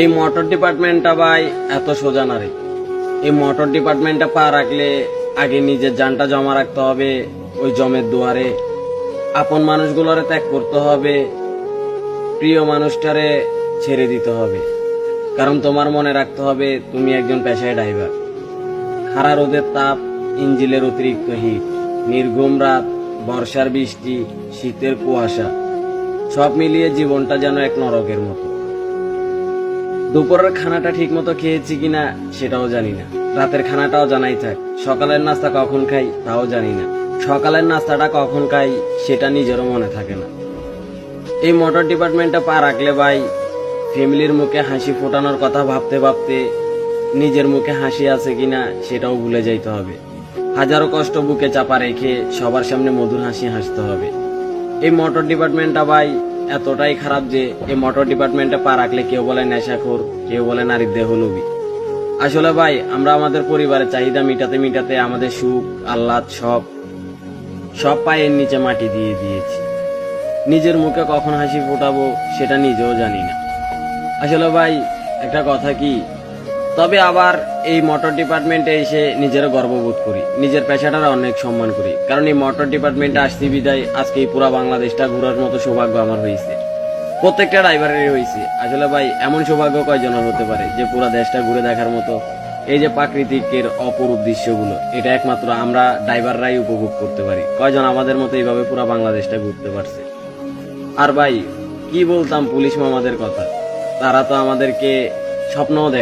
এই মোটর ডিপার্টমেন্টটা ভাই এত সোজা না রে। এই মোটর ডিপার্টমেন্টটা পা রাখলে আগে নিজের জানটা জমা রাখতে হবে ওই জমের দুয়ারে, আপন মানুষগুলোরে ত্যাগ করতে হবে, প্রিয় মানুষটারে ছেড়ে দিতে হবে। কারণ তোমার মনে রাখতে হবে তুমি একজন পেশায় ড্রাইভার। খাড়া রোদের তাপ, ইঞ্জিলের অতিরিক্ত হিট, নির্ঘুম রাত, বর্ষার বৃষ্টি, শীতের কুয়াশা, সব মিলিয়ে জীবনটা যেন এক নরকের মতো। দুপুরের খানাটা ঠিক মতো খেয়েছি কিনা সেটাও জানি না, রাতের খানাটাও জানাই থাক, সকালের নাস্তা কখন খাই তাও জানি না, সকালের নাস্তাটা কখন খাই সেটা নিজেরও মনে থাকে না। এই মোটর ডিপার্টমেন্টে পা রাখলে ভাই ফ্যামিলির মুখে হাসি ফোটানোর কথা ভাবতে ভাবতে নিজের মুখে হাসি আছে কিনা সেটাও ভুলে যাইতে হবে। হাজারো কষ্ট বুকে চাপা রেখে সবার সামনে মধুর হাসি হাসতে হবে। এই মোটর ডিপার্টমেন্টটা ভাই এতটাই খারাপ যে এই মোটর ডিপার্টমেন্টে পা রাখলে কেউ বলে নেশাখোর, কেউ বলে নারীর দেহলোভী। আসলে ভাই আমরা আমাদের পরিবারের চাহিদা মিটাতে মিটাতে আমাদের সুখ আহ্লাদ সব পায়ের নিচে মাটি দিয়ে দিয়েছি। নিজের মুখে কখন হাসি ফোটাবো সেটা নিজেও জানি না। আসলে ভাই একটা কথা কি, তবে আবার এই মোটর ডিপার্টমেন্টে এসে নিজের গর্ববোধ করি, নিজের পেশাটার অনেক সম্মান করি। কারণ এই মোটর ডিপার্টমেন্টে আসছি বিদায় আজকে এই পুরা বাংলাদেশটা ঘোরার মতো সৌভাগ্য আমার হয়েছে, প্রত্যেকটা ড্রাইভারেরই হয়েছে। আসলে ভাই এমন সৌভাগ্য কয়জনের হতে পারে যে পুরা দেশটা ঘুরে দেখার মতো এই যে প্রাকৃতিকের অপরূপ দৃশ্যগুলো, এটা একমাত্র আমরা ড্রাইভাররাই উপভোগ করতে পারি। কয়জন আমাদের মতো এইভাবে পুরা বাংলাদেশটা ঘুরতে পারছে। আর ভাই কি বলতাম পুলিশ মামাদের কথা, তারা তো আমাদেরকে স্বপ্নও দেখে।